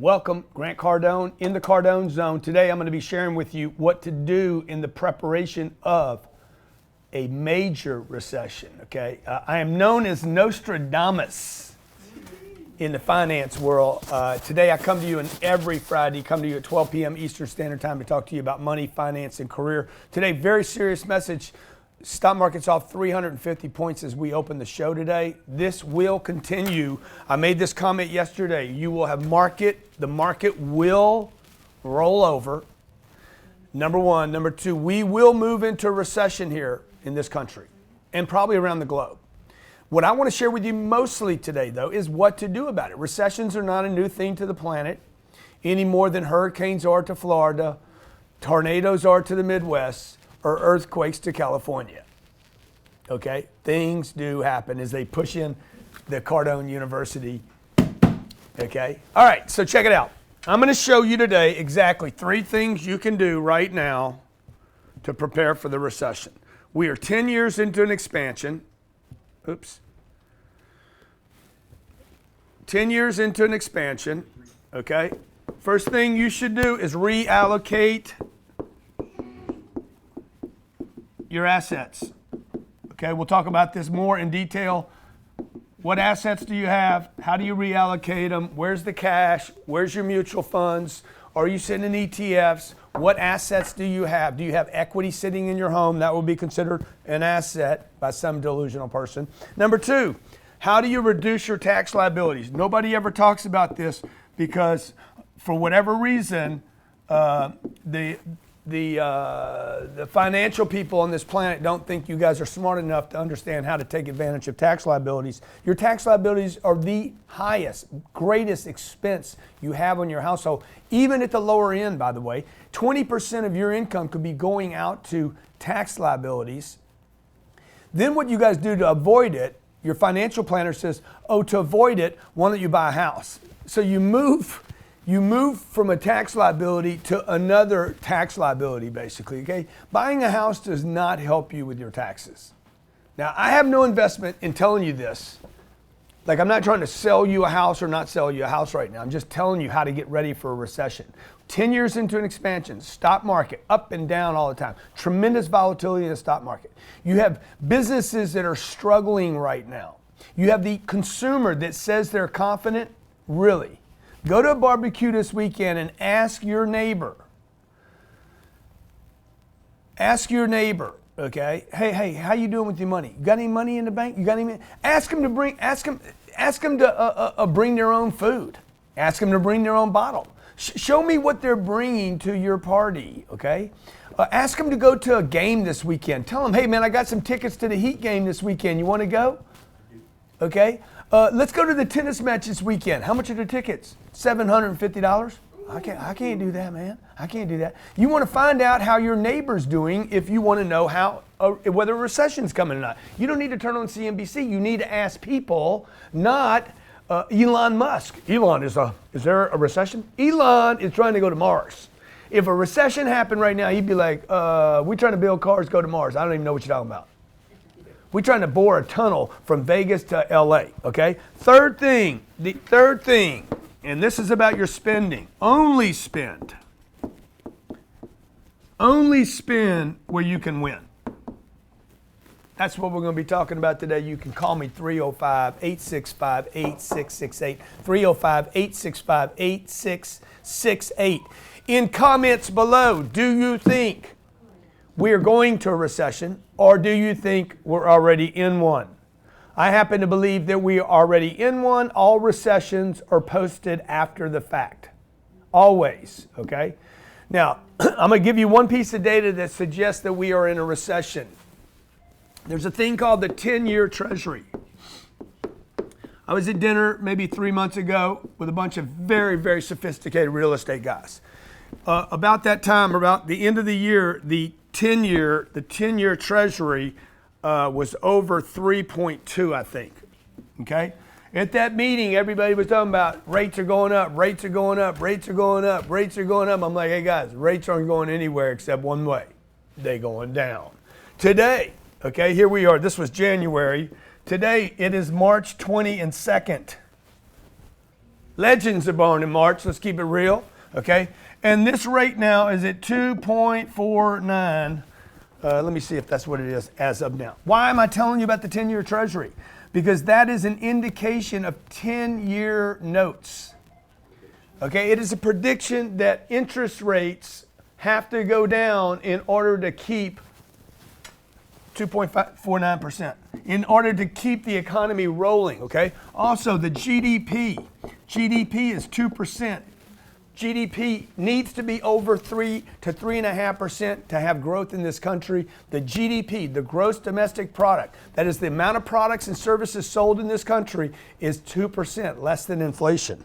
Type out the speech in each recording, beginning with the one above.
Welcome, Grant Cardone in the Cardone Zone. Today I'm going to be sharing with you what to do in the preparation of a major recession, okay? I am known as Nostradamus in the finance world. Today I come to you, and every Friday come to you at 12 p.m. Eastern Standard Time to talk to you about money, finance, and career. Today, very serious message. Stock market's off 350 points as we open the show today. This will continue. I made this comment yesterday. You will have the market will roll over. Number one. Number two, we will move into a recession here in this country and probably around the globe. What I want to share with you mostly today, though, is what to do about it. Recessions are not a new thing to the planet any more than hurricanes are to Florida, tornadoes are to the Midwest, or earthquakes to California. Okay? Things do happen as they push in the Cardone University. Okay? All right, so check it out. I'm going to show you today exactly 3 things you can do right now to prepare for the recession. We are 10 years into an expansion. 10 years into an expansion. Okay? First thing you should do is reallocate your assets. Okay, we'll talk about this more in detail. What assets do you have? How do you reallocate them? Where's the cash? Where's your mutual funds? Are you sitting in ETFs? What assets do you have? Do you have equity sitting in your home? That will be considered an asset by some delusional person. Number 2, how do you reduce your tax liabilities? Nobody ever talks about this because for whatever reason, the financial people on this planet don't think you guys are smart enough to understand how to take advantage of tax liabilities. Your tax liabilities are the highest, greatest expense you have on your household. Even at the lower end, by the way, 20% of your income could be going out to tax liabilities. Then what you guys do to avoid it, your financial planner says, to avoid it, why don't you buy a house? So you move from a tax liability to another tax liability, basically, okay? Buying a house does not help you with your taxes. Now, I have no investment in telling you this. Like, I'm not trying to sell you a house or not sell you a house right now. I'm just telling you how to get ready for a recession. 10 years into an expansion, stock market, up and down all the time. Tremendous volatility in the stock market. You have businesses that are struggling right now. You have the consumer that says they're confident, really. Go to a barbecue this weekend and ask your neighbor. Ask your neighbor, okay? Hey, how you doing with your money? You got any money in the bank? You got any? Ask them to bring their own food. Ask them to bring their own bottle. Show me what they're bringing to your party, okay? Ask them to go to a game this weekend. Tell them, hey man, I got some tickets to the Heat game this weekend. You want to go? Okay. Let's go to the tennis match this weekend. How much are the tickets? $750? I can't do that, man. I can't do that. You want to find out how your neighbor's doing if you want to know whether a recession's coming or not. You don't need to turn on CNBC. You need to ask people, not Elon Musk. Elon, is there a recession? Elon is trying to go to Mars. If a recession happened right now, he'd be like, we're trying to build cars, go to Mars. I don't even know what you're talking about. We're trying to bore a tunnel from Vegas to LA, okay? The third thing, and this is about your spending. Only spend where you can win. That's what we're going to be talking about today. You can call me 305-865-8668, 305-865-8668. In comments below, do you think we are going to a recession, or do you think we're already in one? I happen to believe that we are already in one. All recessions are posted after the fact. Always, okay? Now, I'm going to give you one piece of data that suggests that we are in a recession. There's a thing called the 10-year Treasury. I was at dinner maybe 3 months ago with a bunch of very, very sophisticated real estate guys. About that time, about the end of the year, the 10-year Treasury was over 3.2, I think. Okay? At that meeting, everybody was talking about rates are going up, rates are going up, rates are going up, rates are going up. I'm like, hey guys, rates aren't going anywhere except one way. They're going down. Today, okay, here we are. This was January. Today, it is March 22nd. Legends are born in March. Let's keep it real, okay? And this rate now is at 2.49. Let me see if that's what it is as of now. Why am I telling you about the 10-year Treasury? Because that is an indication of 10-year notes. Okay, it is a prediction that interest rates have to go down in order to keep 2.49%, in order to keep the economy rolling, okay? Also, the GDP is 2%. GDP needs to be over 3 to 3.5% to have growth in this country. The GDP, the gross domestic product, that is the amount of products and services sold in this country, is 2%, less than inflation.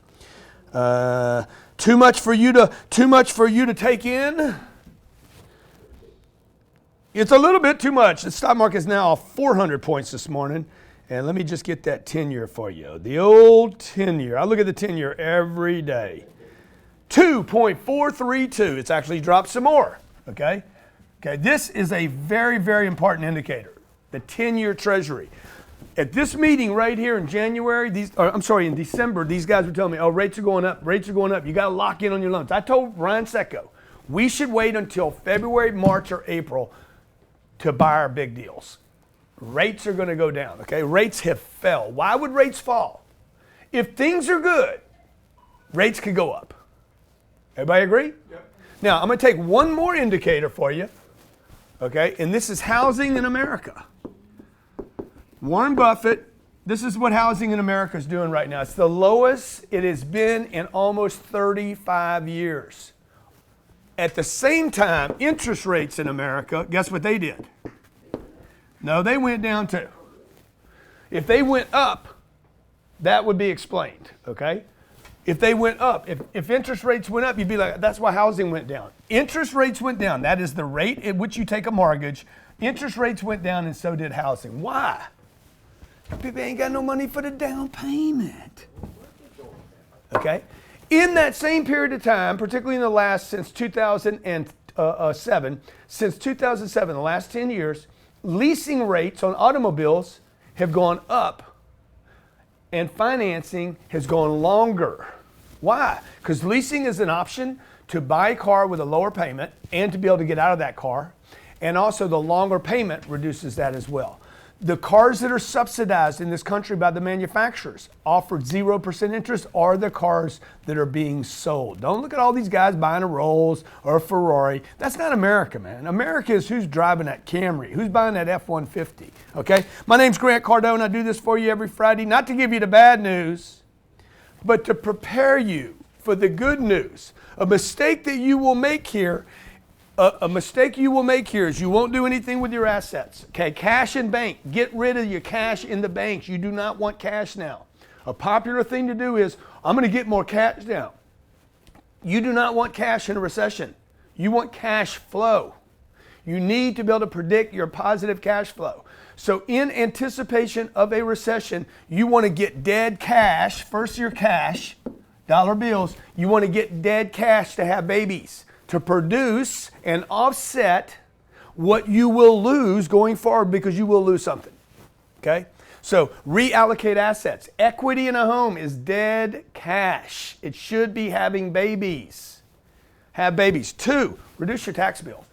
Too much for you to take in? It's a little bit too much. The stock market is now off 400 points this morning. And let me just get that 10-year for you. The old 10-year. I look at the 10-year every day. 2.432. It's actually dropped some more. Okay? Okay. This is a very, very important indicator. The 10-year Treasury. At this meeting right here in January, in December, these guys were telling me, oh, rates are going up. Rates are going up. You got to lock in on your loans. I told Ryan Secco, we should wait until February, March, or April to buy our big deals. Rates are going to go down, okay? Rates have fell. Why would rates fall? If things are good, rates could go up. Everybody agree? Yep. Now, I'm going to take one more indicator for you, okay? And this is housing in America. Warren Buffett, this is what housing in America is doing right now. It's the lowest it has been in almost 35 years. At the same time, interest rates in America, guess what they did? No, they went down too. If they went up, that would be explained, okay? If they went up, if interest rates went up, you'd be like, that's why housing went down. Interest rates went down. That is the rate at which you take a mortgage. Interest rates went down and so did housing. Why? People ain't got no money for the down payment. Okay? In that same period of time, particularly in the last, since 2007, the last 10 years, leasing rates on automobiles have gone up and financing has gone longer. Why? Because leasing is an option to buy a car with a lower payment and to be able to get out of that car. And also the longer payment reduces that as well. The cars that are subsidized in this country by the manufacturers offered 0% interest are the cars that are being sold. Don't look at all these guys buying a Rolls or a Ferrari. That's not America, man. America is who's driving that Camry, who's buying that F-150, okay? My name's Grant Cardone. I do this for you every Friday, not to give you the bad news, but to prepare you for the good news. A mistake that you will make here is you won't do anything with your assets. Okay, cash in bank. Get rid of your cash in the banks. You do not want cash now. A popular thing to do is, I'm going to get more cash now. You do not want cash in a recession. You want cash flow. You need to be able to predict your positive cash flow. So in anticipation of a recession, you want to get dead cash, first your cash, dollar bills. You want to get dead cash to have babies, to produce and offset what you will lose going forward, because you will lose something, okay? So reallocate assets. Equity in a home is dead cash. It should be having babies. Have babies. 2, reduce your tax bill.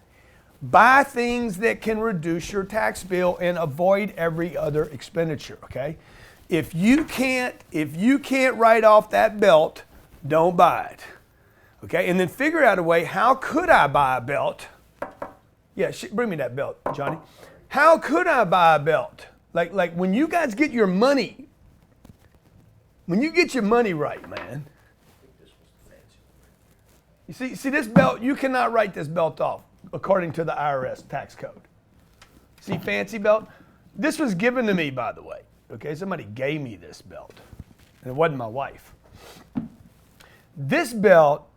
Buy things that can reduce your tax bill and avoid every other expenditure, okay? If you can't write off that belt, don't buy it. Okay, and then figure out a way, how could I buy a belt? Yeah, bring me that belt, Johnny. How could I buy a belt? Like when you guys get your money, when you get your money right, man. You see this belt, you cannot write this belt off according to the IRS tax code. See, fancy belt? This was given to me, by the way. Okay, somebody gave me this belt, and it wasn't my wife. This belt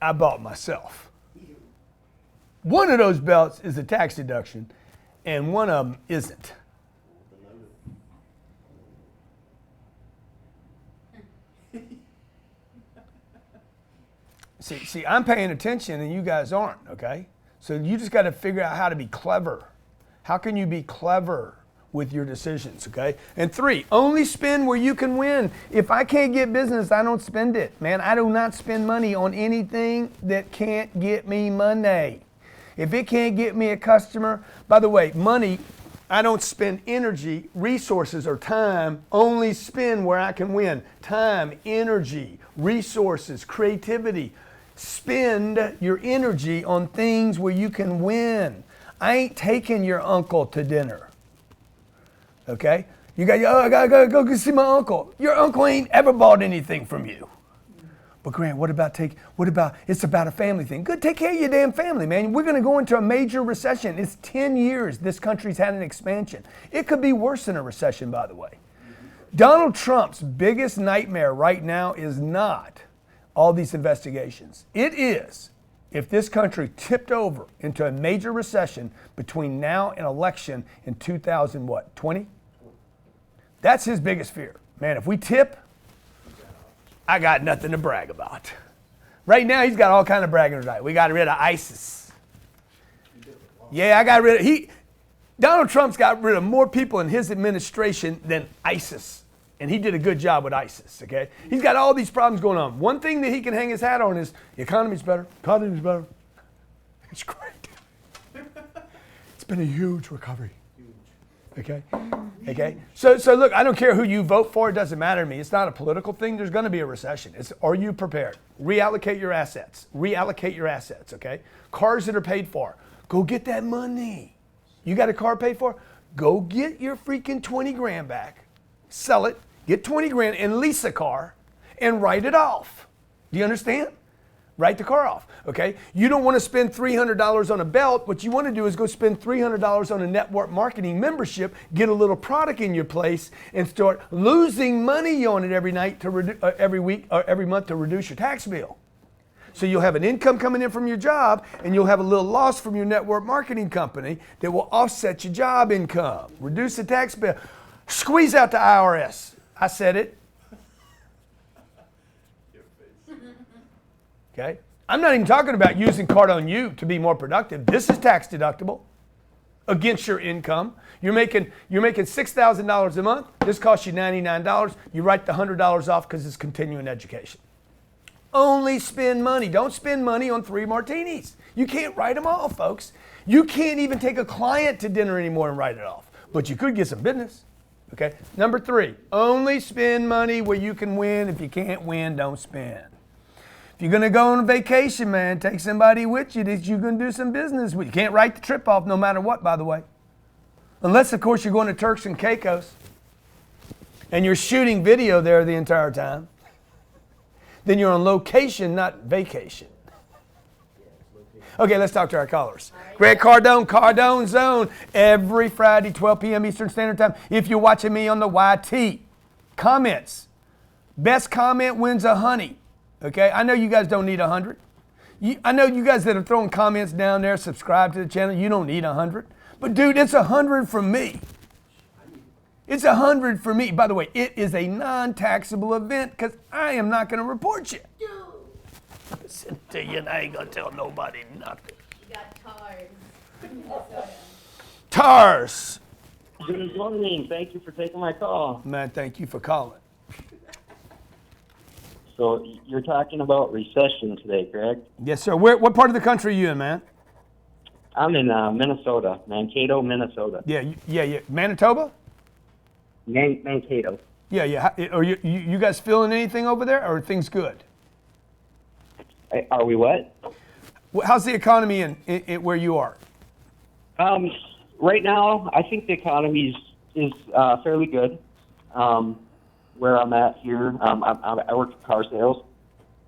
I bought myself. One of those belts is a tax deduction, and one of them isn't. See, I'm paying attention and you guys aren't, okay? So you just got to figure out how to be clever. How can you be clever with your decisions, okay? And 3, only spend where you can win. If I can't get business, I don't spend it. Man, I do not spend money on anything that can't get me money. If it can't get me a customer, by the way, money, I don't spend energy, resources, or time, only spend where I can win. Time, energy, resources, creativity. Spend your energy on things where you can win. I ain't taking your uncle to dinner. Okay? You got, I gotta go see my uncle. Your uncle ain't ever bought anything from you. But Grant, what about it's about a family thing. Good, take care of your damn family, man. We're gonna go into a major recession. It's 10 years this country's had an expansion. It could be worse than a recession, by the way. Donald Trump's biggest nightmare right now is not all these investigations. It is if this country tipped over into a major recession between now and election in 2020. That's his biggest fear. Man, if we tip, I got nothing to brag about. Right now, he's got all kind of bragging rights. We got rid of ISIS. Yeah, Donald Trump's got rid of more people in his administration than ISIS. And he did a good job with ISIS, okay? He's got all these problems going on. One thing that he can hang his hat on is the economy's better. Economy's better. It's great. It's been a huge recovery. Okay? Okay? So look, I don't care who you vote for. It doesn't matter to me. It's not a political thing. There's going to be a recession. Are you prepared? Reallocate your assets. Reallocate your assets, okay? Cars that are paid for. Go get that money. You got a car paid for? Go get your freaking 20 grand back. Sell it. Get 20 grand and lease a car and write it off. Do you understand? Write the car off, okay? You don't want to spend $300 on a belt. What you want to do is go spend $300 on a network marketing membership, get a little product in your place, and start losing money on it every week or every month to reduce your tax bill. So you'll have an income coming in from your job, and you'll have a little loss from your network marketing company that will offset your job income. Reduce the tax bill. Squeeze out the IRS. I said it. Okay? I'm not even talking about using Cardone U to be more productive. This is tax deductible against your income. You're making $6,000 a month. This costs you $99. You write the $100 off because it's continuing education. Only spend money. Don't spend money on 3 martinis. You can't write them off, folks. You can't even take a client to dinner anymore and write it off. But you could get some business. Okay? Number 3, only spend money where you can win. If you can't win, don't spend. If you're going to go on a vacation, man, take somebody with you that you're going to do some business with. You can't write the trip off no matter what, by the way. Unless, of course, you're going to Turks and Caicos and you're shooting video there the entire time. Then you're on location, not vacation. Okay, let's talk to our callers. Grant Cardone, Cardone Zone, every Friday, 12 p.m. Eastern Standard Time. If you're watching me on the YT, comments. Best comment wins a honey. Okay, I know you guys don't need 100. I know you guys that are throwing comments down there, subscribe to the channel, you don't need 100. But dude, it's 100 from me. It's 100 for me. By the way, it is a non-taxable event because I am not going to report you. Listen to you and I ain't going to tell nobody nothing. You got TARS. TARS. Good morning. Thank you for taking my call. Man, thank you for calling. So you're talking about recession today, correct? Yes, sir. What part of the country are you in, man? I'm in Minnesota, Mankato, Minnesota. Yeah. Manitoba? Mankato. Yeah. Are you guys feeling anything over there, or are things good? Are we what? How's the economy in where you are? Right now, I think the economy is fairly good. Where I'm at here, I work in car sales,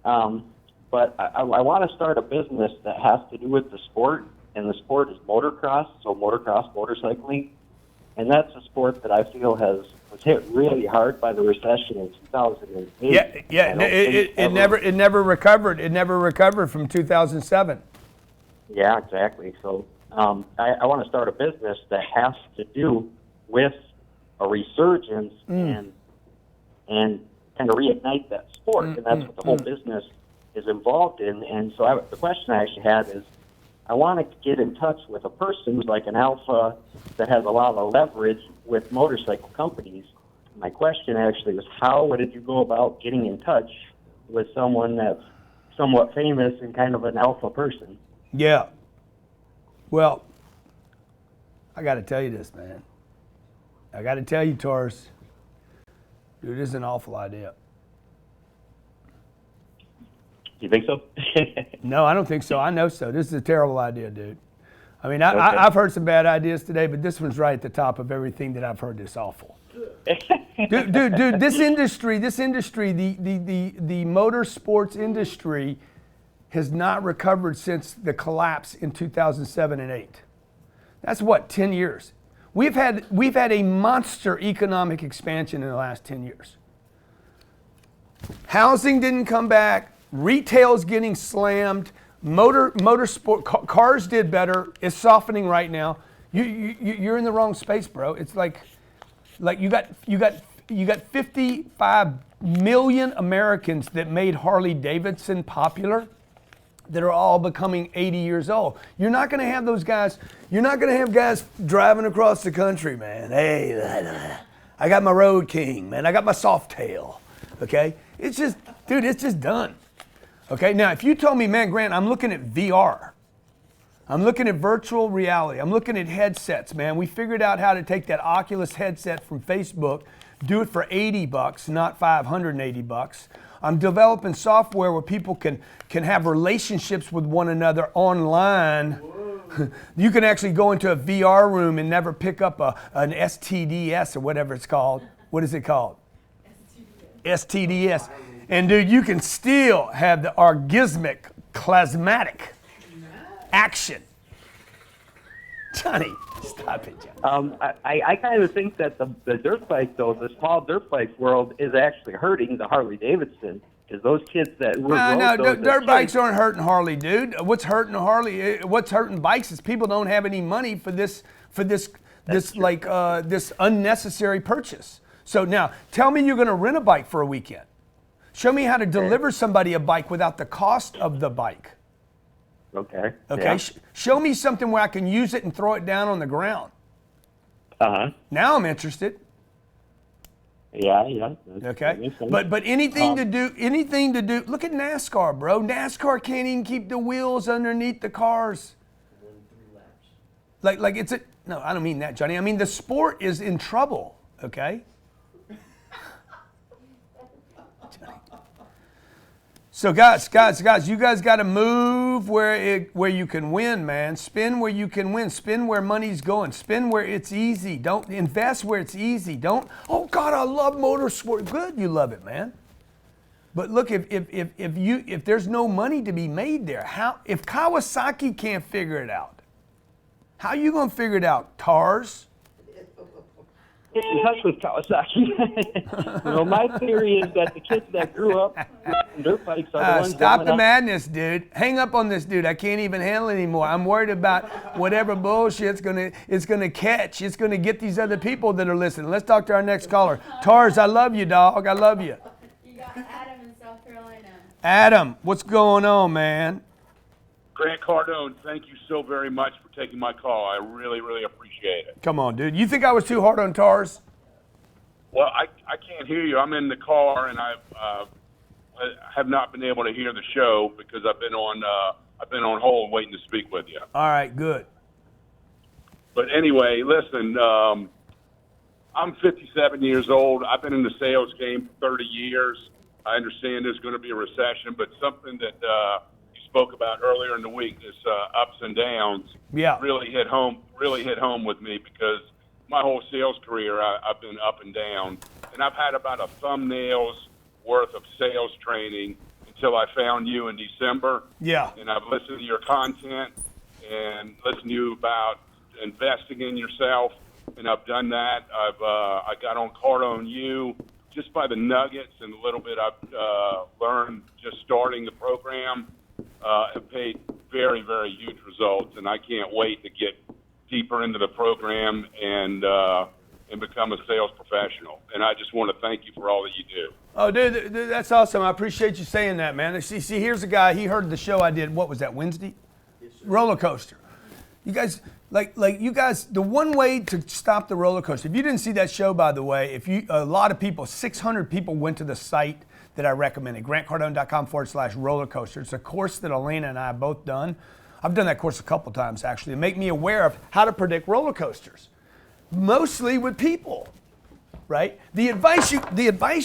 but I want to start a business that has to do with the sport, and the sport is motocross, so motocross, motorcycling, and that's a sport that I feel was hit really hard by the recession in 2008. Yeah. It never recovered. It never recovered from 2007. Yeah, exactly. So I want to start a business that has to do with a resurgence and kind of reignite that sport, and that's what the whole business is involved in. And so the question I actually had is, I want to get in touch with a person who's like an alpha that has a lot of leverage with motorcycle companies. My question actually was, how did you go about getting in touch with someone that's somewhat famous and kind of an alpha person? Yeah. Well, I got to tell you this, man. I got to tell you, Taurus, dude, this is an awful idea. You think so? No, I don't think so. I know so. This is a terrible idea, dude. I mean, Okay. I've heard some bad ideas today, but this one's right at the top of everything that I've heard that's awful. dude, this industry, the motorsports industry has not recovered since the collapse in 2007 and 8. That's what, 10 years. We've had a monster economic expansion in the last 10 years. Housing didn't come back. Retail's getting slammed. Motorsport cars did better. It's softening right now. You're in the wrong space, bro. It's like you got 55 million Americans that made Harley Davidson popular that are all becoming 80 years old. You're not going to have those guys. You're not going to have guys driving across the country, man. Hey, I got my Road King, man. I got my Softail. Okay? It's just, dude, it's just done. Okay? Now, if you told me, man, Grant, I'm looking at VR. I'm looking at virtual reality. I'm looking at headsets, man. We figured out how to take that Oculus headset from Facebook, do it for $80, not $580. I'm developing software where people can have relationships with one another online. You can actually go into a VR room and never pick up an STDS or whatever it's called. What is it called? STDS. And dude, you can still have the orgasmic plasmatic action. Johnny, stop it, Johnny. I kind of think that the dirt bike, though, the small dirt bike world is actually hurting the Harley Davidson, because those kids that dirt bikes aren't hurting Harley, dude. What's hurting Harley? What's hurting bikes is people don't have any money for this unnecessary purchase. So now, tell me you're going to rent a bike for a weekend. Show me how to deliver somebody a bike without the cost of the bike. Okay. Okay. Yeah. Show me something where I can use it and throw it down on the ground. Now I'm interested. Yeah. Okay. But anything to do. Look at NASCAR, bro. NASCAR can't even keep the wheels underneath the cars. Like it's a no. I don't mean that, Johnny. I mean the sport is in trouble. Okay. So guys, you guys got to move where you can win, man. Spin where you can win. Spin where money's going. Spin where it's easy. Don't invest where it's easy. Don't. Oh God, I love motorsport. Good, you love it, man. But look, if there's no money to be made there, if Kawasaki can't figure it out, how are you gonna figure it out, Tars? Get in touch with Kawasaki. My theory is that the kids that grew up on dirt bikes are the ones stop the madness, dude. Hang up on this dude. I can't even handle it anymore. I'm worried about whatever bullshit it's gonna catch. It's gonna get these other people that are listening. Let's talk to our next caller. Tars, I love you, dog. I love you. You got Adam in South Carolina. Adam, what's going on, man? Grant Cardone, thank you so very much for taking my call. I really, really appreciate it. Come on, dude. You think I was too hard on Tars? Well, I can't hear you. I'm in the car, and I have not been able to hear the show because I've been on hold waiting to speak with you. All right, good. But anyway, listen, I'm 57 years old. I've been in the sales game for 30 years. I understand there's going to be a recession, but something that you spoke about earlier in the week, this ups and downs, really hit home with me because my whole sales career I've been up and down, and I've had about a thumbnail's worth of sales training until I found you in December. Yeah. And I've listened to your content and listened to you about investing in yourself, and I've done that. I got on Cardone U just by the nuggets and a little bit I've learned just starting the program. Have paid very, very huge results, and I can't wait to get deeper into the program and become a sales professional. And I just want to thank you for all that you do. Oh, dude, that's awesome. I appreciate you saying that, man. See, here's a guy. He heard the show I did. What was that, Wednesday? Yes, sir. Roller coaster. You guys, like you guys, the one way to stop the roller coaster, if you didn't see that show, by the way, a lot of people, 600 people went to the site that I recommended, grantcardone.com/roller coaster. It's a course that Elena and I have both done. I've done that course a couple times, actually, to make me aware of how to predict roller coasters, mostly with people, right? The advice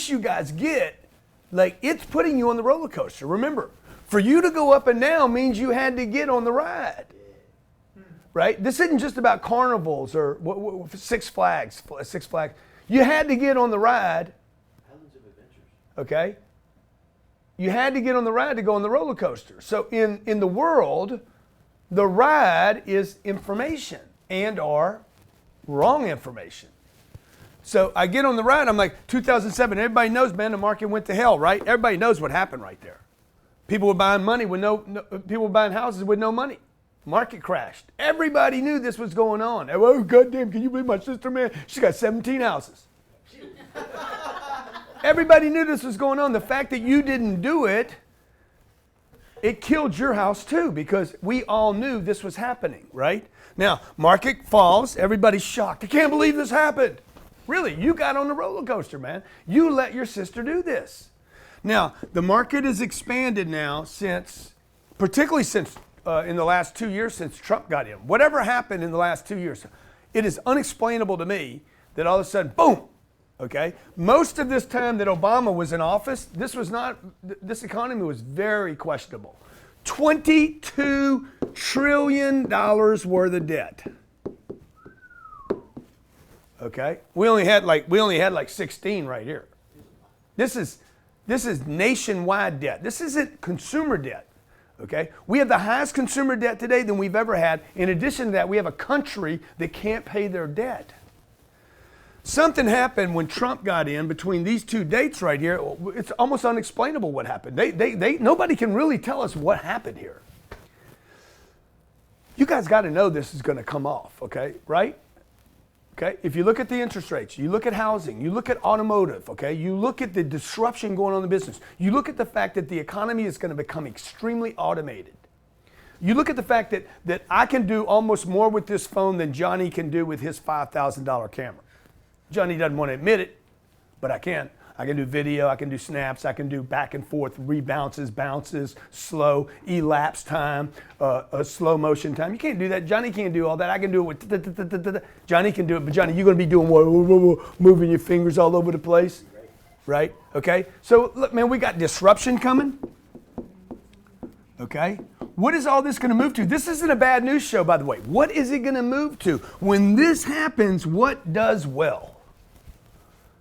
you guys get, like, it's putting you on the roller coaster. Remember, for you to go up and down means you had to get on the ride, right? This isn't just about carnivals or Six Flags. You had to get on the ride. Okay? You had to get on the ride to go on the roller coaster. So in the world, the ride is information and or wrong information. So I get on the ride, I'm like, 2007, everybody knows, man, the market went to hell, right? Everybody knows what happened right there. People were buying money with people were buying houses with no money. Market crashed. Everybody knew this was going on. Oh, goddamn, can you believe my sister, man? She's got 17 houses. Everybody knew this was going on. The fact that you didn't do it, it killed your house too, because we all knew this was happening, right? Now, market falls, everybody's shocked. I can't believe this happened. Really, you got on the roller coaster, man. You let your sister do this. Now, the market has expanded now particularly since in the last 2 years since Trump got in. Whatever happened in the last 2 years, it is unexplainable to me that all of a sudden, boom, okay? Most of this time that Obama was in office, this economy was very questionable. $22 trillion worth of debt. Okay? We only had like 16 right here. This is nationwide debt. This isn't consumer debt. Okay? We have the highest consumer debt today than we've ever had. In addition to that, we have a country that can't pay their debt. Something happened when Trump got in between these two dates right here. It's almost unexplainable what happened. Nobody can really tell us what happened here. You guys got to know this is going to come off, okay? Right? Okay? If you look at the interest rates, you look at housing, you look at automotive, okay? You look at the disruption going on in the business. You look at the fact that the economy is going to become extremely automated. You look at the fact that I can do almost more with this phone than Johnny can do with his $5,000 camera. Johnny doesn't want to admit it, but I can. I can do video, I can do snaps, I can do back and forth, rebounces, bounces, slow, elapsed time, slow motion time. You can't do that. Johnny can't do all that. I can do it with Johnny can do it, but Johnny, you're going to be doing what? Moving your fingers all over the place, right? Okay? So, look, man, we got disruption coming. Okay? What is all this going to move to? This isn't a bad news show, by the way. What is it going to move to? When this happens, what does well?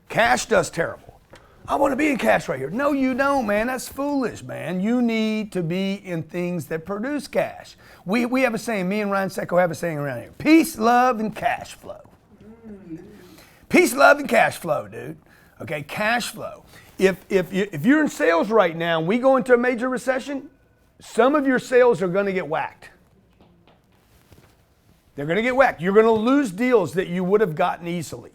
Cash does terrible. I want to be in cash right here. No, you don't, man. That's foolish, man. You need to be in things that produce cash. We have a saying, me and Ryan Secco have a saying around here. Peace, love, and cash flow. Peace, love, and cash flow, dude. Okay, cash flow. If you're in sales right now and we go into a major recession, some of your sales are going to get whacked. They're going to get whacked. You're going to lose deals that you would have gotten easily,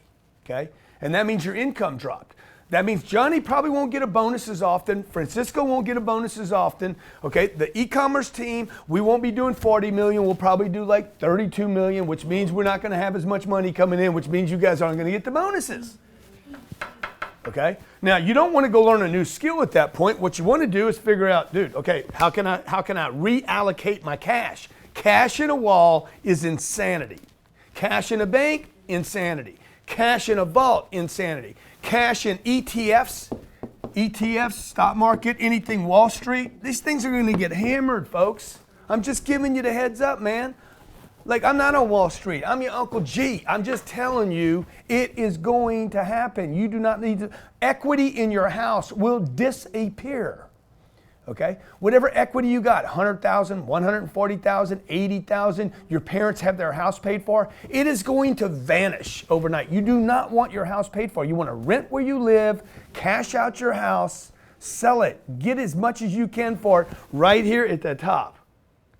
okay? And that means your income dropped. That means Johnny probably won't get a bonus as often. Francisco won't get a bonus as often. Okay, the e-commerce team, we won't be doing 40 million. We'll probably do like 32 million, which means we're not going to have as much money coming in, which means you guys aren't going to get the bonuses. Okay, now you don't want to go learn a new skill at that point. What you want to do is figure out, dude, okay, how can I reallocate my cash? Cash in a wall is insanity. Cash in a bank, insanity. Cash in a vault, insanity. Cash in ETFs, stock market, anything Wall Street, these things are going to get hammered, folks. I'm just giving you the heads up, man. Like, I'm not on Wall Street. I'm your Uncle G. I'm just telling you, it is going to happen. You do not need to. Equity in your house will disappear. Okay? Whatever equity you got, 100,000, 140,000, 80,000, your parents have their house paid for, it is going to vanish overnight. You do not want your house paid for. You want to rent where you live, cash out your house, sell it, get as much as you can for it right here at the top.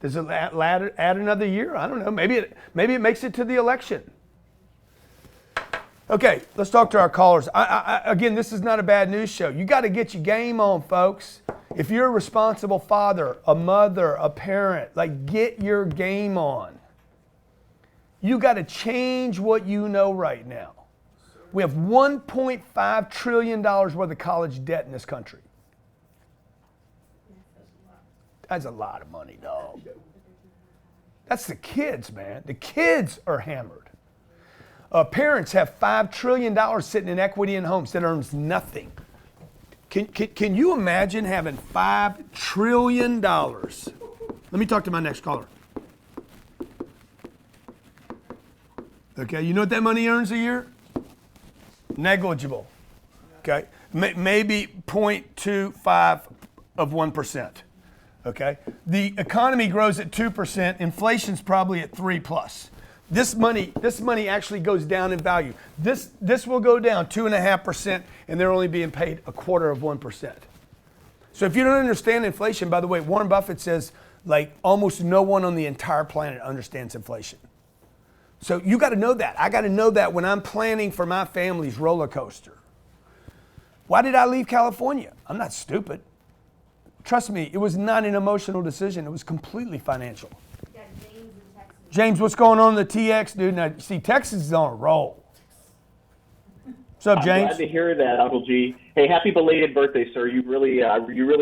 Does it add another year? I don't know. Maybe it makes it to the election. Okay, let's talk to our callers. Again, this is not a bad news show. You got to get your game on, folks. If you're a responsible father, a mother, a parent, like get your game on. You got to change what you know right now. We have $1.5 trillion worth of college debt in this country. That's a lot of money, dog. That's the kids, man. The kids are hammered. Parents have $5 trillion sitting in equity in homes that earns nothing. Can you imagine having $5 trillion? Let me talk to my next caller. Okay, you know what that money earns a year? Negligible. Okay, maybe 0.25 of 1%. Okay, the economy grows at 2%. Inflation's probably at 3 plus. This money actually goes down in value. This will go down 2.5%, and they're only being paid 1/4%. So if you don't understand inflation, by the way, Warren Buffett says like almost no one on the entire planet understands inflation. So you got to know that. I got to know that when I'm planning for my family's roller coaster. Why did I leave California? I'm not stupid. Trust me, it was not an emotional decision. It was completely financial. Yeah, James in Texas. James, what's going on in the TX, dude? Now, see, Texas is on a roll. What's up, James? I'm glad to hear that, Uncle G. Hey, happy belated birthday, sir. You really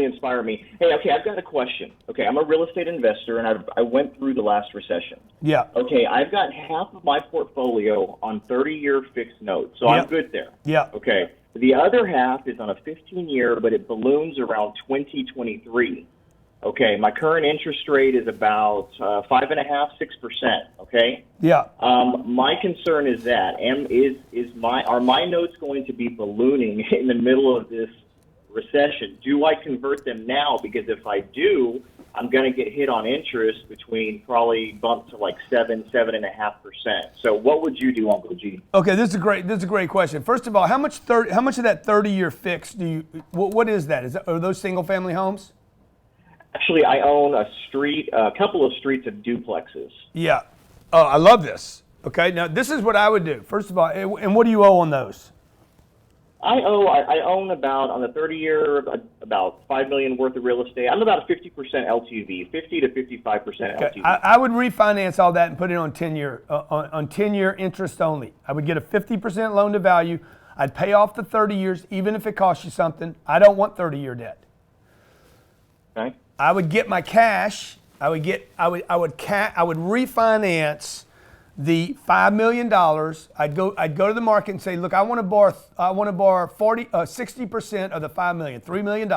inspire me. Hey, okay, I've got a question. Okay, I'm a real estate investor, and I went through the last recession. Yeah. Okay, I've got half of my portfolio on 30-year fixed notes, so Yep. I'm good there. Yeah. Okay, the other half is on a 15-year, but it balloons around 2023. Okay, my current interest rate is about 5.5%, 6%. Okay. Yeah. My concern is that are my notes going to be ballooning in the middle of this recession? Do I convert them now? Because if I do, I'm going to get hit on interest between probably bump to like 7.5%. So what would you do, Uncle G? Okay, this is a great question. First of all, how much of that 30-year fix do you? What is that? Are those single-family homes? Actually, I own a couple of streets of duplexes. Yeah. Oh, I love this. Okay, now this is what I would do. First of all, and what do you owe on those? I own on the 30-year, about $5 million worth of real estate. I'm about a 50% LTV, 50 to 55% Okay. LTV. I would refinance all that and put it on 10-year on 10-year interest only. I would get a 50% loan to value. I'd pay off the 30 years, even if it costs you something. I don't want 30-year debt. Okay. I would get my cash. I would refinance the $5 million. I'd go to the market and say, look, I want to borrow 60% of the $5 million, $3 million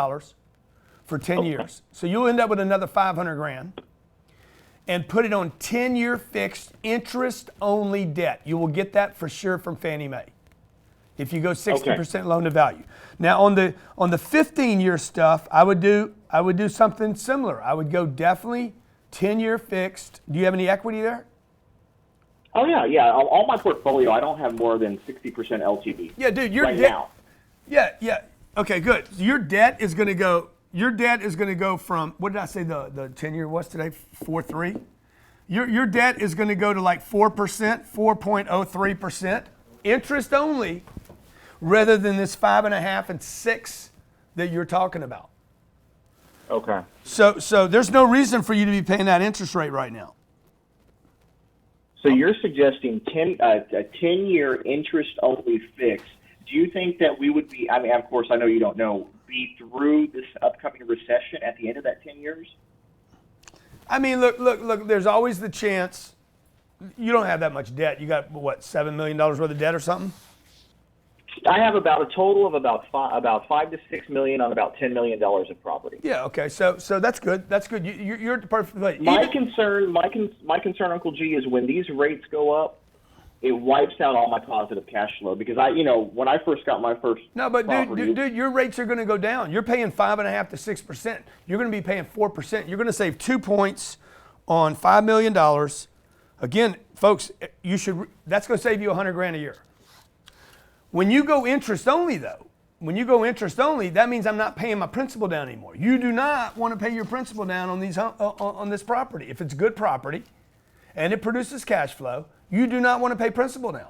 for 10 years. So you'll end up with another $500,000 and put it on 10-year fixed interest only debt. You will get that for sure from Fannie Mae if you go 60% loan to value. Now on the 15-year stuff, I would do something similar. I would go definitely 10-year fixed. Do you have any equity there? Oh yeah. All my portfolio, I don't have more than 60% LTV. Yeah, dude, now. Yeah. Okay, good. So your debt is going to go from, what did I say the 10-year was today? 4.3. Your debt is going to go to like 4%, 4.03% interest only, rather than this 5.5 and 6 that you're talking about. Okay. So there's no reason for you to be paying that interest rate right now. So you're suggesting a 10-year interest-only fix. Do you think that we would be, I mean, of course, I know you don't know, be through this upcoming recession at the end of that 10 years? I mean, look, there's always the chance. You don't have that much debt. You got, what, $7 million worth of debt or something? I have about a total of about 5 to 6 million on about $10 million of property. Yeah. Okay. So that's good. That's good. You're at the perfect place. My concern, Uncle G, is when these rates go up, it wipes out all my positive cash flow because when I first got my first property, dude, your rates are going to go down. You're paying 5.5 to 6%. You're going to be paying 4%. You're going to save 2 points on $5 million. Again, folks, that's going to save you $100,000 a year. When you go interest only, though, that means I'm not paying my principal down anymore. You do not want to pay your principal down on this property. If it's good property and it produces cash flow, you do not want to pay principal down.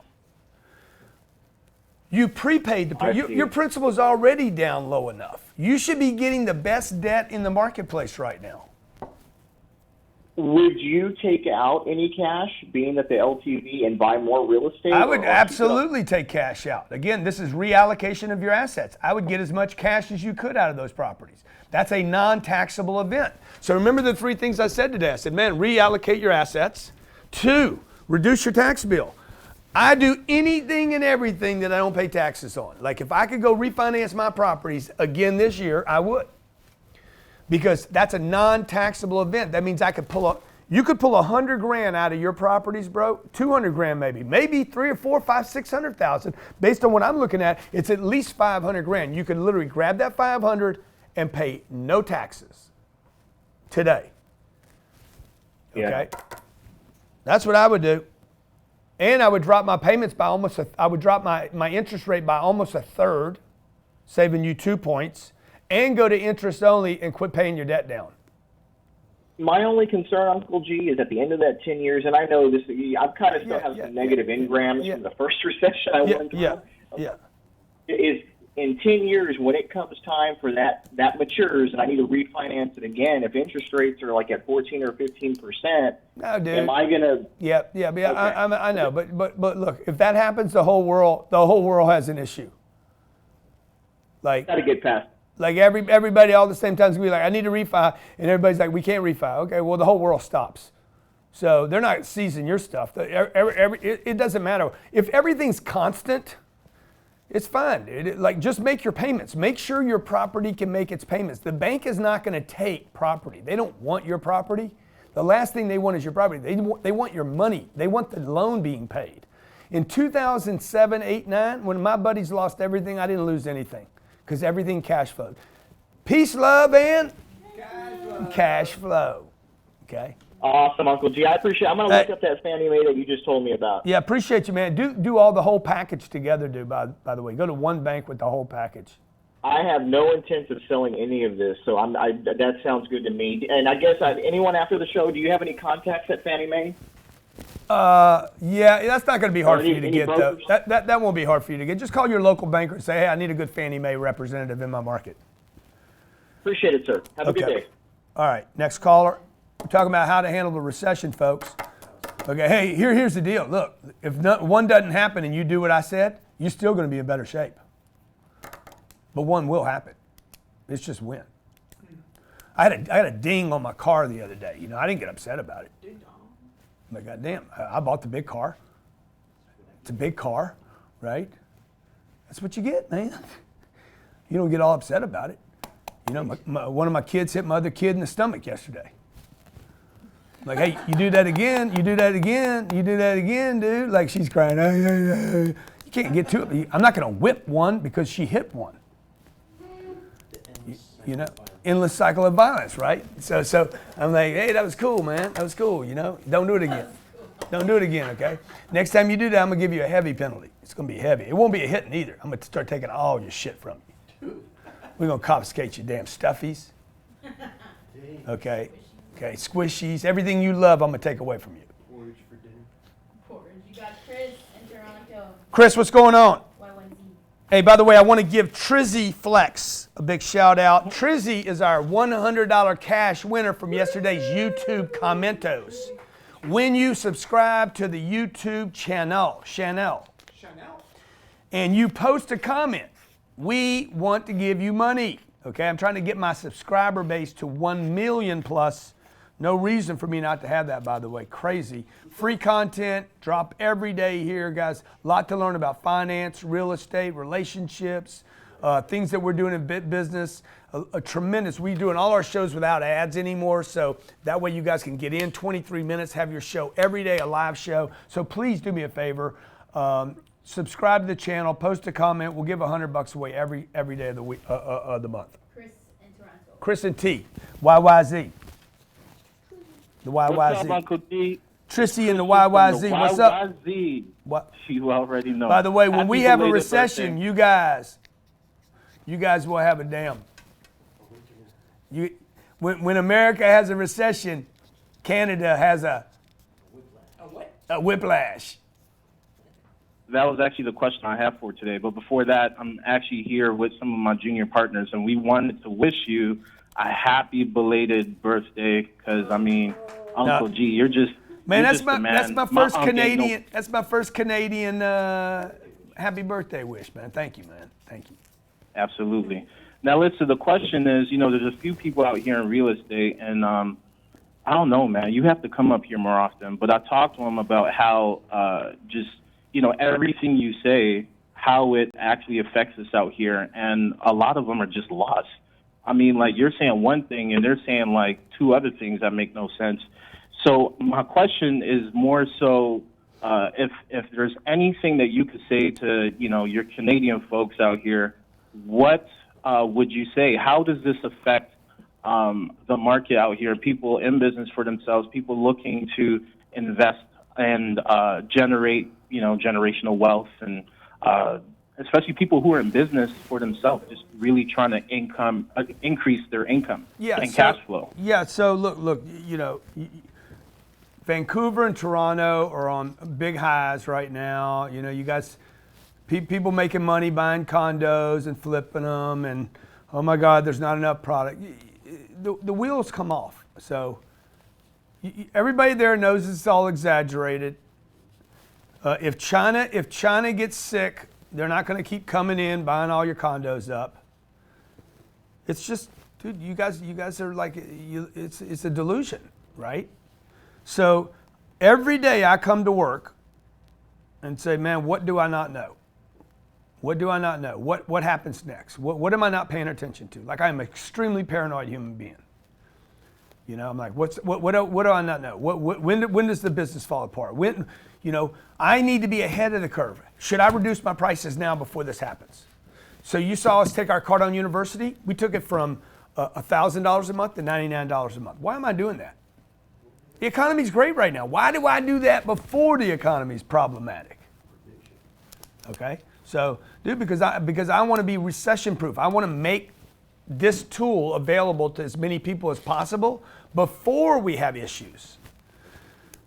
You prepaid your principal is already down low enough. You should be getting the best debt in the marketplace right now. Would you take out any cash, being at the LTV, and buy more real estate? I would absolutely take cash out. Again, this is reallocation of your assets. I would get as much cash as you could out of those properties. That's a non-taxable event. So remember the 3 things I said today. I said, man, reallocate your assets. 2, reduce your tax bill. I do anything and everything that I don't pay taxes on. Like if I could go refinance my properties again this year, I would. Because that's a non-taxable event. That means you could pull $100,000 out of your properties, bro. $200,000 maybe 3 or 4, 5, 600,000. Based on what I'm looking at, it's at least $500,000. You could literally grab that 500 and pay no taxes today. Okay, that's what I would do, and I would drop my payments by I would drop my interest rate by almost a third, saving you 2 points. And go to interest only and quit paying your debt down. My only concern, Uncle G, is at the end of that 10 years, and I know this, I've kind of still have some negative engrams from the first recession I went through. Is in 10 years, when it comes time for that matures, and I need to refinance it again, if interest rates are like at 14 or 15%, no, dude. am I gonna? Okay. I know, but look, if that happens, the whole world has an issue. Like, Gotta get past. Like everybody all at the same time is going to be like, I need to refi. And everybody's like, we can't refi. Okay, well, the whole world stops. So they're not seizing your stuff. It doesn't matter. If everything's constant, it's fine. Like, just make your payments. Make sure your property can make its payments. The bank is not going to take property. They don't want your property. The last thing they want is your property. They want your money. They want the loan being paid. In 2007, 8, 9, when my buddies lost everything, I didn't lose anything. Because everything cash flowed. Peace, love, and cash flow. Okay? Awesome, Uncle G. I appreciate it. I'm going to look up that Fannie Mae that you just told me about. Yeah, appreciate you, man. Do all the whole package together, dude, by the way. Go to one bank with the whole package. I have no intent of selling any of this, so that sounds good to me. And I guess anyone after the show, do you have any contacts at Fannie Mae? Yeah, that's not going to be hard for you to get, brokers? though. That won't be hard for you to get. Just call your local banker and say, hey, I need a good Fannie Mae representative in my market. Appreciate it, sir. Have a good day. All right, next caller. We're talking about how to handle the recession, folks. Okay, hey, here's the deal. Look, if one doesn't happen and you do what I said, you're still going to be in better shape. But one will happen. It's just when. I had a ding on my car the other day. You know, I didn't get upset about it. I'm like, goddamn, I bought the big car. It's a big car, right? That's what you get, man. You don't get all upset about it. You know, one of my kids hit my other kid in the stomach yesterday. I'm like, hey, you do that again, you do that again, you do that again, dude. Like, she's crying. You can't get to it. I'm not going to whip one because she hit one. You know, endless cycle of violence, right? So I'm like, hey, that was cool, man. That was cool, you know. Don't do it again. Don't do it again, okay? Next time you do that, I'm going to give you a heavy penalty. It's going to be heavy. It won't be a hitting either. I'm going to start taking all your shit from you. We're going to confiscate your damn stuffies. Okay? Okay, squishies. Everything you love, I'm going to take away from you. Porridge. You got Chris in Toronto. Chris, what's going on? Y1Z. Hey, by the way, I want to give Trizzy Flex a big shout out. Trizzy is our $100 cash winner from yesterday's YouTube commentos. When you subscribe to the YouTube channel, and you post a comment, we want to give you money. Okay, I'm trying to get my subscriber base to 1 million plus. No reason for me not to have that, by the way. Crazy. Free content, drop every day here, guys. A lot to learn about finance, real estate, relationships, things that we're doing in business. A tremendous, we're doing all our shows without ads anymore, so that way you guys can get in 23 minutes, have your show every day, a live show. So please do me a favor. Subscribe to the channel, post a comment. We'll give $100 away every day of the week, of the month. Chris in Toronto. Chris and T, YYZ. The YYZ. What's up, Uncle D? Trissy and the YYZ. What's up? YYZ. What? You already know. By the way, when Happy we have a belated recession, birthday. you guys will have a damn. When America has a recession, Canada has a whiplash. that was actually the question I have for today. But before that, I'm actually here with some of my junior partners, and we wanted to wish you a happy belated birthday. Because I mean, Uncle G, you're just Man, you're that's just my the man. that's my first uncle ain't no- Canadian. That's my first Canadian happy birthday wish, man. Thank you, man. Thank you. Absolutely. Now, listen, the question is, there's a few people out here in real estate, and I don't know, man. You have to come up here more often. But I talked to them about how everything you say, how it actually affects us out here, and a lot of them are just lost. I mean, like, you're saying one thing, and they're saying, like, two other things that make no sense. So my question is more so, if there's anything that you could say to, your Canadian folks out here, what would you say? How does this affect the market out here? People in business for themselves, people looking to invest and generate, generational wealth, and especially people who are in business for themselves, just really trying to increase their income and cash flow. Yeah. So look. Vancouver and Toronto are on big highs right now. You guys, people making money buying condos and flipping them, and oh my God, there's not enough product. The wheels come off. So everybody there knows it's all exaggerated. If China gets sick, they're not going to keep coming in buying all your condos up. It's just, dude, you guys are like, it's a delusion, right? So every day I come to work and say, man, what do I not know? What do I not know? What happens next? What am I not paying attention to? Like, I'm an extremely paranoid human being. I'm like, what do I not know? When does the business fall apart? I need to be ahead of the curve. Should I reduce my prices now before this happens? So you saw us take our Cardone University. We took it from $1,000 a month to $99 a month. Why am I doing that? The economy's great right now. Why do I do that before the economy's problematic? Okay, so dude, because I want to be recession proof. I want to make this tool available to as many people as possible before we have issues.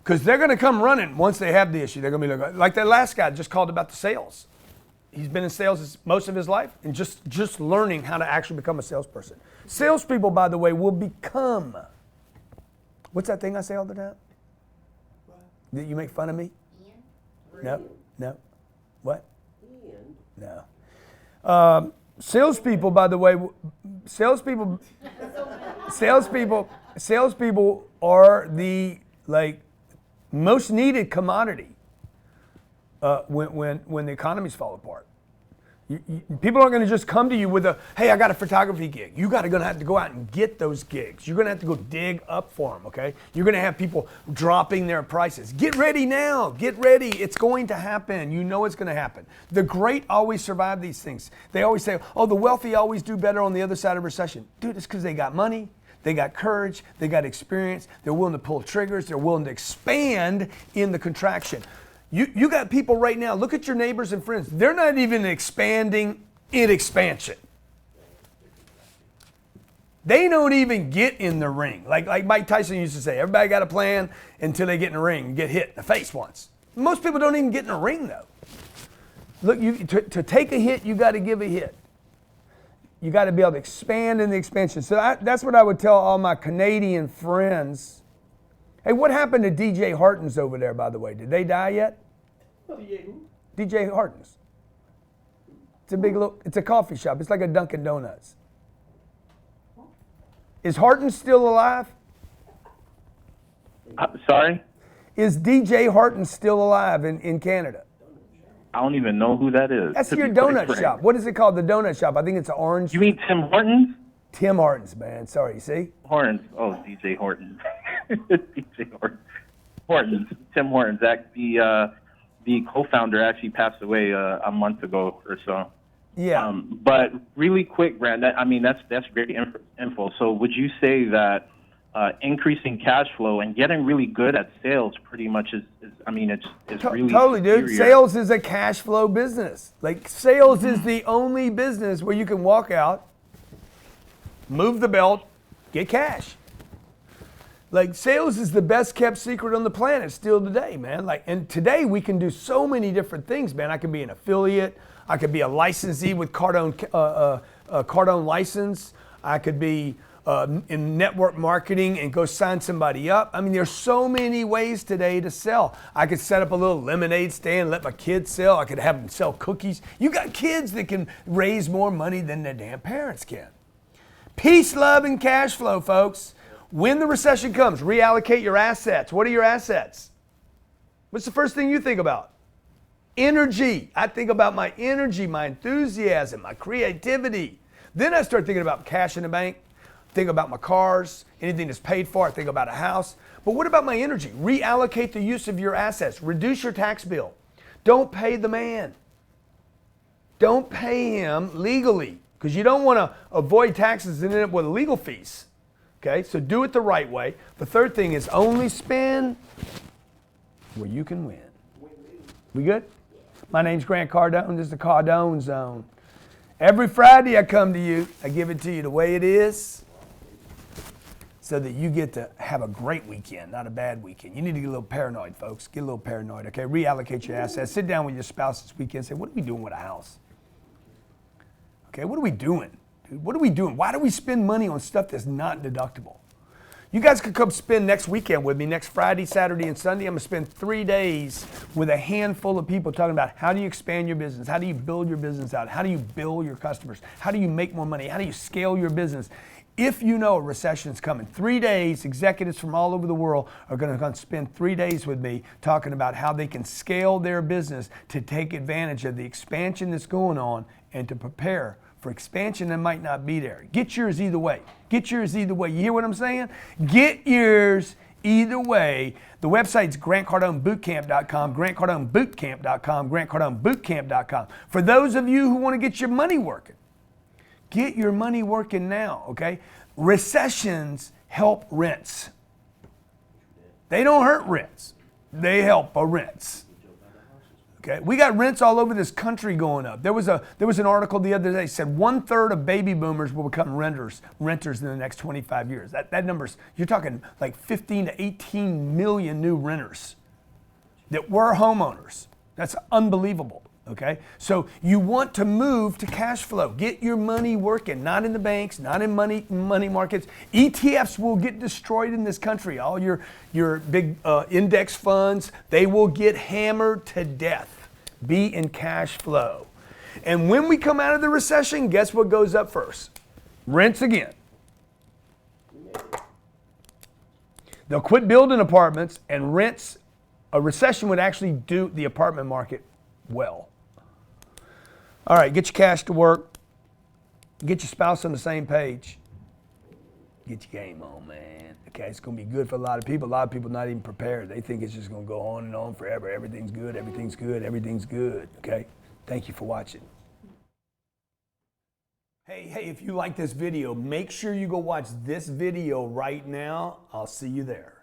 Because they're going to come running once they have the issue. They're going to be like that last guy just called about the sales. He's been in sales most of his life and just learning how to actually become a salesperson. Salespeople, by the way, will become. What's that thing I say all the time? That you make fun of me? Ian? No. What? Ian? No. Salespeople, by the way, salespeople are the most needed commodity when the economies fall apart. People aren't going to just come to you with hey, I got a photography gig. You're going to have to go out and get those gigs. You're going to have to go dig up for them, okay? You're going to have people dropping their prices. Get ready now. Get ready. It's going to happen. You know it's going to happen. The great always survive these things. They always say, oh, the wealthy always do better on the other side of recession. Dude, it's because they got money. They got courage. They got experience. They're willing to pull triggers. They're willing to expand in the contraction. You got people right now, look at your neighbors and friends. They're not even expanding in expansion. They don't even get in the ring. Like Mike Tyson used to say, everybody got a plan until they get in the ring and get hit in the face once. Most people don't even get in the ring though. Look, to take a hit, you got to give a hit. You got to be able to expand in the expansion. So that's what I would tell all my Canadian friends. Hey, what happened to DJ Hortons over there, by the way? Did they die yet? DJ who? DJ Hortons. It's a coffee shop. It's like a Dunkin' Donuts. Is Hortons still alive? Sorry? Is DJ Hortons still alive in Canada? I don't even know who that is. That's your donut shop. What is it called? The donut shop. I think it's orange. You mean Tim Hortons? Tim Hortons, man. Sorry, see? Hortons. Oh, DJ Hortons. DJ Hortons. Tim Hortons. The co-founder actually passed away a month ago or so. Yeah. But really quick, Brand. That's great info. So would you say that increasing cash flow and getting really good at sales pretty much is really totally, dude. superior. Sales is a cash flow business. Like, sales is the only business where you can walk out, move the belt, get cash. Like sales is the best kept secret on the planet still today, man. Like, and today we can do so many different things, man. I could be an affiliate. I could be a licensee with Cardone license. I could be in network marketing and go sign somebody up. I mean, there's so many ways today to sell. I could set up a little lemonade stand, let my kids sell. I could have them sell cookies. You got kids that can raise more money than their damn parents can. Peace, love, and cash flow, folks. When the recession comes, reallocate your assets. What are your assets? What's the first thing you think about? Energy. I think about my energy, my enthusiasm, my creativity. Then I start thinking about cash in the bank, think about my cars, anything that's paid for, I think about a house. But what about my energy? Reallocate the use of your assets. Reduce your tax bill. Don't pay the man. Don't pay him legally, because you don't want to avoid taxes and end up with legal fees. Okay, so do it the right way. The third thing is only spend where you can win. We good? My name's Grant Cardone. This is the Cardone Zone. Every Friday I come to you. I give it to you the way it is so that you get to have a great weekend, not a bad weekend. You need to get a little paranoid, folks. Get a little paranoid, okay? Reallocate your assets. Sit down with your spouse this weekend and say, what are we doing with a house? Okay, what are we doing? What are we doing? Why do we spend money on stuff that's not deductible? You guys could come spend next weekend with me, next Friday, Saturday, and Sunday. I'm going to spend 3 days with a handful of people talking about how do you expand your business? How do you build your business out? How do you bill your customers? How do you make more money? How do you scale your business? If you know a recession is coming, 3 days, executives from all over the world are going to spend 3 days with me talking about how they can scale their business to take advantage of the expansion that's going on and to prepare for expansion that might not be there. Get yours either way. Get yours either way. You hear what I'm saying? Get yours either way. The website's grantcardonebootcamp.com, grantcardonebootcamp.com, grantcardonebootcamp.com. For those of you who want to get your money working, get your money working now, okay? Recessions help rents. They don't hurt rents. They help a rents. Okay, we got rents all over this country going up. There was an article the other day that said 1/3 of baby boomers will become renters in the next 25 years. That number's, you're talking like 15 to 18 million new renters that were homeowners. That's unbelievable. Okay, so you want to move to cash flow. Get your money working, not in the banks, not in money markets. ETFs will get destroyed in this country. All your big index funds, they will get hammered to death. Be in cash flow. And when we come out of the recession, guess what goes up first? Rents again. They'll quit building apartments, and rents, a recession would actually do the apartment market well. All right, get your cash to work. Get your spouse on the same page. Get your game on, man. Okay, it's going to be good for a lot of people. A lot of people not even prepared. They think it's just going to go on and on forever. Everything's good, everything's good, everything's good. Okay, thank you for watching. Hey, if you like this video, make sure you go watch this video right now. I'll see you there.